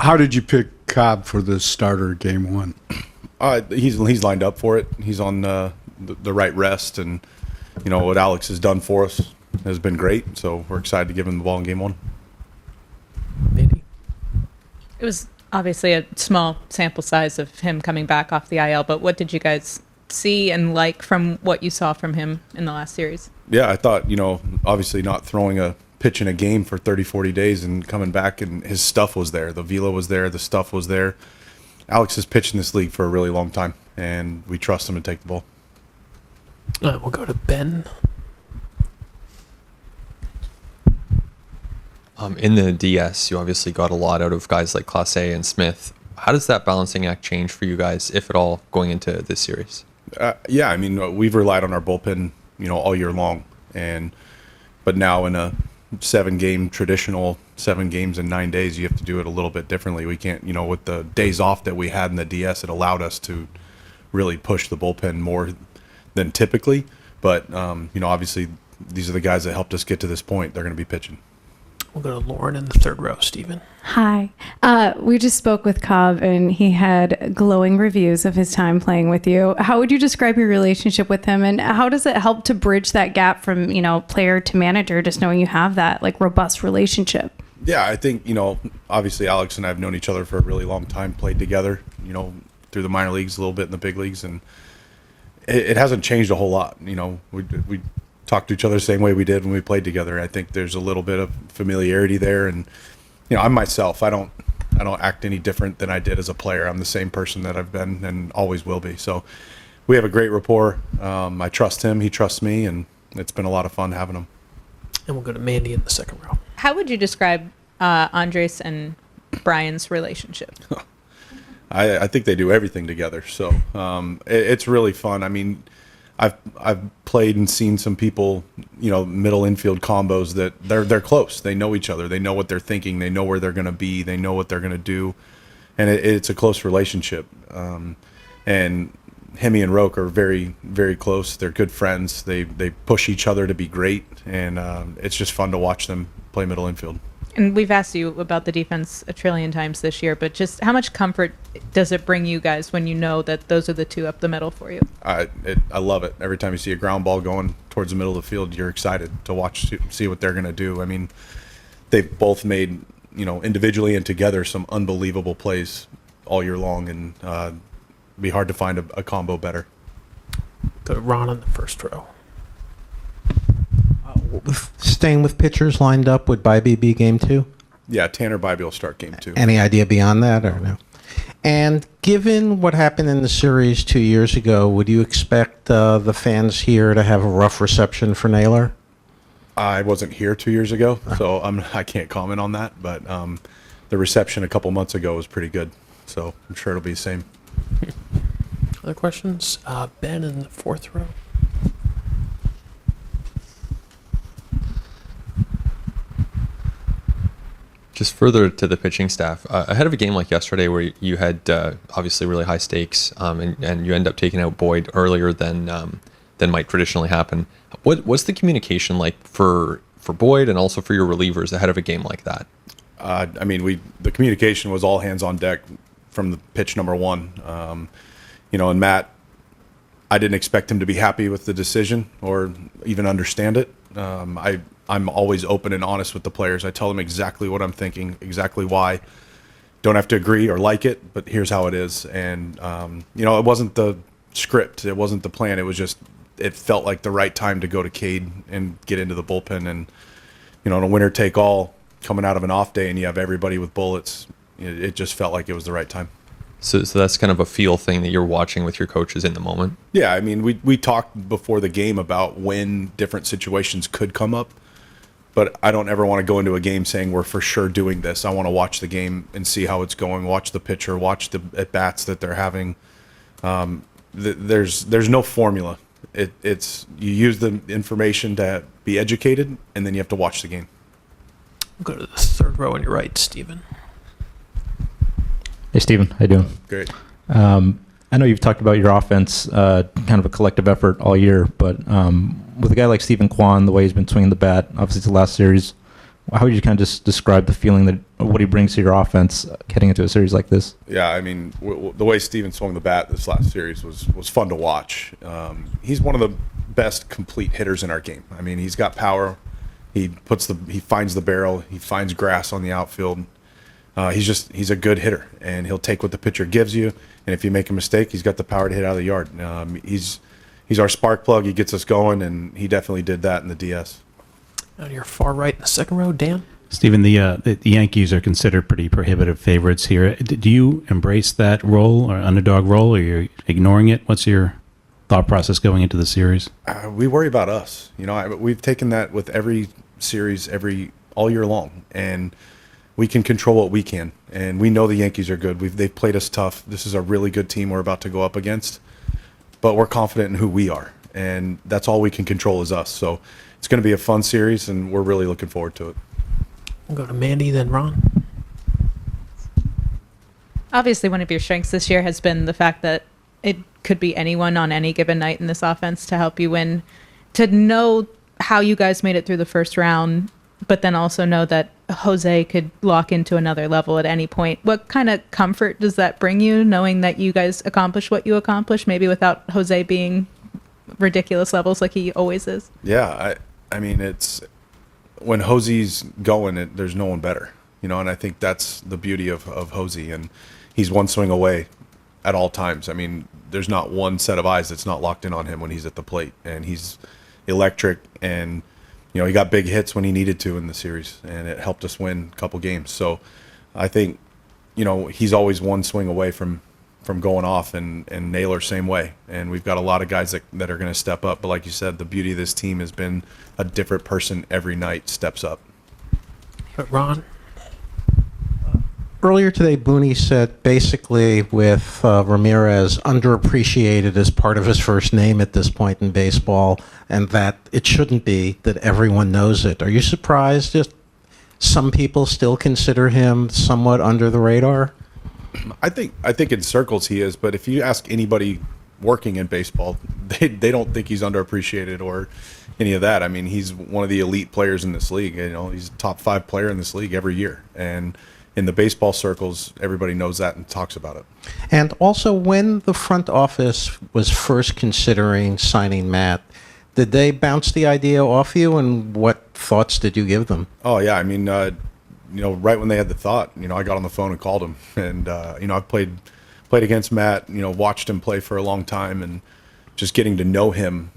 How did you pick Cobb for the starter game one? He's lined up for it. He's on the right rest, and what Alex has done for us has been great. So we're excited to give him the ball in game one. Mandy? It was obviously a small sample size of him coming back off the IL, but what did you guys see and like from what you saw from him in the last series? Yeah, I thought, obviously not throwing a pitch in a game for 30, 40 days and coming back, and his stuff was there. The velo was there. The stuff was there. Alex has pitched in this league for a really long time, and we trust him to take the ball. We'll go to Ben. In the DS, you obviously got a lot out of guys like Clase and Smith. How does that balancing act change for you guys, if at all, going into this series? Yeah, I mean, we've relied on our bullpen, all year long, but now in a 7-game traditional 7 games in 9 days, you have to do it a little bit differently. We can't, with the days off that we had in the DS, it allowed us to really push the bullpen more than typically. But obviously, these are the guys that helped us get to this point. They're going to be pitching. We'll go to Lauren in the third row. Stephen. Hi. We just spoke with Cobb, and he had glowing reviews of his time playing with you. How would you describe your relationship with him, and how does it help to bridge that gap from, player to manager, just knowing you have that, robust relationship? Yeah, I think, obviously Alex and I have known each other for a really long time, played together, through the minor leagues, a little bit in the big leagues, and it hasn't changed a whole lot. We talk to each other the same way we did when we played together. I think there's a little bit of familiarity there, and I'm myself. I don't act any different than I did as a player. I'm the same person that I've been and always will be. So we have a great rapport. I trust him. He trusts me, and it's been a lot of fun having him. And we'll go to Mandy in the second row. How would you describe Andres and Brian's relationship? I think they do everything together. So it's really fun. I mean, I've played and seen some people, middle infield combos that they're close. They know each other. They know what they're thinking. They know where they're going to be. They know what they're going to do, and it's a close relationship. And Hemi and Roke are very, very close. They're good friends. They push each other to be great, and it's just fun to watch them play middle infield. And we've asked you about the defense a trillion times this year, but just how much comfort does it bring you guys when you know that those are the two up the middle for you? I love it. Every time you see a ground ball going towards the middle of the field, you're excited to watch, see what they're going to do. I mean, they've both made, individually and together, some unbelievable plays all year long, and it'd be hard to find a combo better. Go to Ron in the first row. Staying with pitchers lined up, would Bybee be game 2? Yeah, Tanner Bybee will start game 2. Any idea beyond that or no? And given what happened in the series 2 years ago, would you expect the fans here to have a rough reception for Naylor? I wasn't here 2 years ago, so I can't comment on that. But the reception a couple months ago was pretty good, so I'm sure it'll be the same. Other questions? Ben in the fourth row. Just further to the pitching staff, ahead of a game like yesterday where you had obviously really high stakes and you end up taking out Boyd earlier than might traditionally happen, what's the communication like for Boyd and also for your relievers ahead of a game like that? I mean, the communication was all hands on deck from the pitch number 1. And Matt, I didn't expect him to be happy with the decision or even understand it. I'm always open and honest with the players. I tell them exactly what I'm thinking, exactly why. Don't have to agree or like it, but here's how it is. And, it wasn't the script. It wasn't the plan. It was just, it felt like the right time to go to Cade and get into the bullpen. And, in a winner take all coming out of an off day and you have everybody with bullets, it just felt like it was the right time. So that's kind of a feel thing that you're watching with your coaches in the moment? Yeah, I mean, we talked before the game about when different situations could come up. But I don't ever want to go into a game saying we're for sure doing this. I want to watch the game and see how it's going, watch the pitcher, watch the at-bats that they're having. There's no formula. It's you use the information to be educated, and then you have to watch the game. We'll go to the third row on your right, Stephen. Hey, Stephen. How you doing? Great. I know you've talked about your offense, kind of a collective effort all year, but with a guy like Stephen Kwan, the way he's been swinging the bat, obviously it's the last series, How would you kind of just describe the feeling that what he brings to your offense heading into a series like this? Yeah, I mean, the way Steven swung the bat this last series was fun to watch. He's one of the best complete hitters in our game. I mean, he's got power. He finds the barrel. He finds grass on the outfield. He's a good hitter, and he'll take what the pitcher gives you. And if you make a mistake, he's got the power to hit out of the yard. He's our spark plug. He gets us going, and he definitely did that in the DS. Out to your far right in the second row, Dan. Stephen, the Yankees are considered pretty prohibitive favorites here. Do you embrace that role or underdog role, or you're ignoring it? What's your thought process going into the series? We worry about us. We've taken that with every series, all year long, and we can control what we can. And we know the Yankees are good. They've played us tough. This is a really good team we're about to go up against, but we're confident in who we are, and that's all we can control is us. So it's going to be a fun series, and we're really looking forward to it. We'll go to Mandy, then Ron. Obviously, one of your strengths this year has been the fact that it could be anyone on any given night in this offense to help you win. To know how you guys made it through the first round, but then also know that Jose could lock into another level at any point. What kind of comfort does that bring you, knowing that you guys accomplished what you accomplished, maybe without Jose being ridiculous levels like he always is? Yeah, I mean, it's when Jose's going, there's no one better, and I think that's the beauty of Jose, and he's one swing away at all times. I mean, there's not one set of eyes that's not locked in on him when he's at the plate, and he's electric, and he got big hits when he needed to in the series, and it helped us win a couple games. So I think he's always one swing away from going off, and Naylor same way, and we've got a lot of guys that are going to step up. But like you said, the beauty of this team has been a different person every night steps up. But Ron. Earlier today, Booney said basically with Ramirez underappreciated as part of his first name at this point in baseball, and that it shouldn't be, that everyone knows it. Are you surprised just some people still consider him somewhat under the radar? I think in circles he is, but if you ask anybody working in baseball, they don't think he's underappreciated or any of that. I mean, he's one of the elite players in this league. He's a top 5 player in this league every year, and in the baseball circles, everybody knows that and talks about it. And also, when the front office was first considering signing Matt, did they bounce the idea off you, and what thoughts did you give them? Oh yeah, I mean, right when they had the thought, I got on the phone and called him, and I've played against Matt, watched him play for a long time, and just getting to know him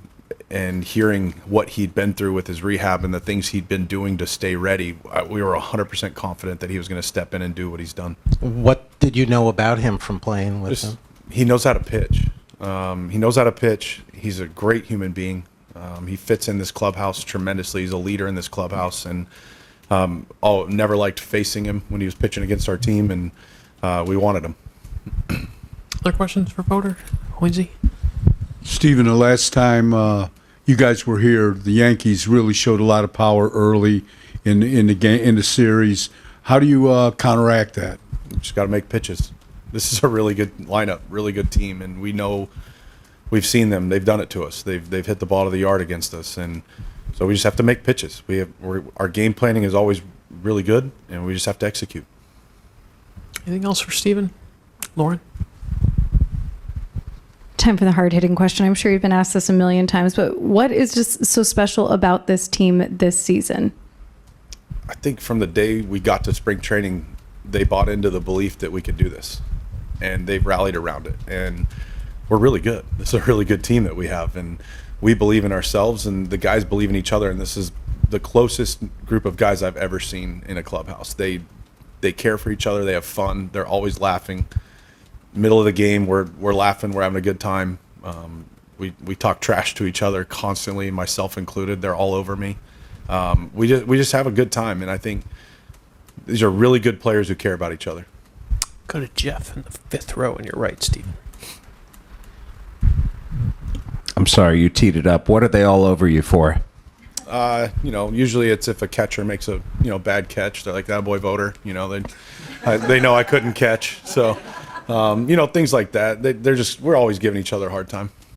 and hearing what he'd been through with his rehab and the things he'd been doing to stay ready, we were 100% confident that he was going to step in and do what he's done. What did you know about him from playing with him? He knows how to pitch. He's a great human being. He fits in this clubhouse tremendously. He's a leader in this clubhouse, and never liked facing him when he was pitching against our team, and we wanted him. Other questions for Voter? Hoynesy? Stephen, the last time you guys were here, the Yankees really showed a lot of power early in the game, in the series. How do you counteract that? We just got to make pitches. This is a really good lineup, really good team, and we know we've seen them. They've done it to us. They've hit the ball to the yard against us, and so we just have to make pitches. Our game planning is always really good, and we just have to execute. Anything else for Steven? Lauren? Time for the hard-hitting question. I'm sure you've been asked this a million times, but what is just so special about this team this season? I think from the day we got to spring training, they bought into the belief that we could do this, and they've rallied around it, and we're really good. This is a really good team that we have, and we believe in ourselves, and the guys believe in each other, and this is the closest group of guys I've ever seen in a clubhouse. They care for each other. They have fun. They're always laughing. Middle of the game, we're laughing. We're having a good time. We talk trash to each other constantly, myself included. They're all over me. We just have a good time, and I think these are really good players who care about each other. Go to Jeff in the fifth row on your right, Steven. I'm sorry, you teed it up. What are they all over you for? Usually it's if a catcher makes a bad catch, they're like, that boy Voter. They know I couldn't catch, so things like that. We're always giving each other a hard time.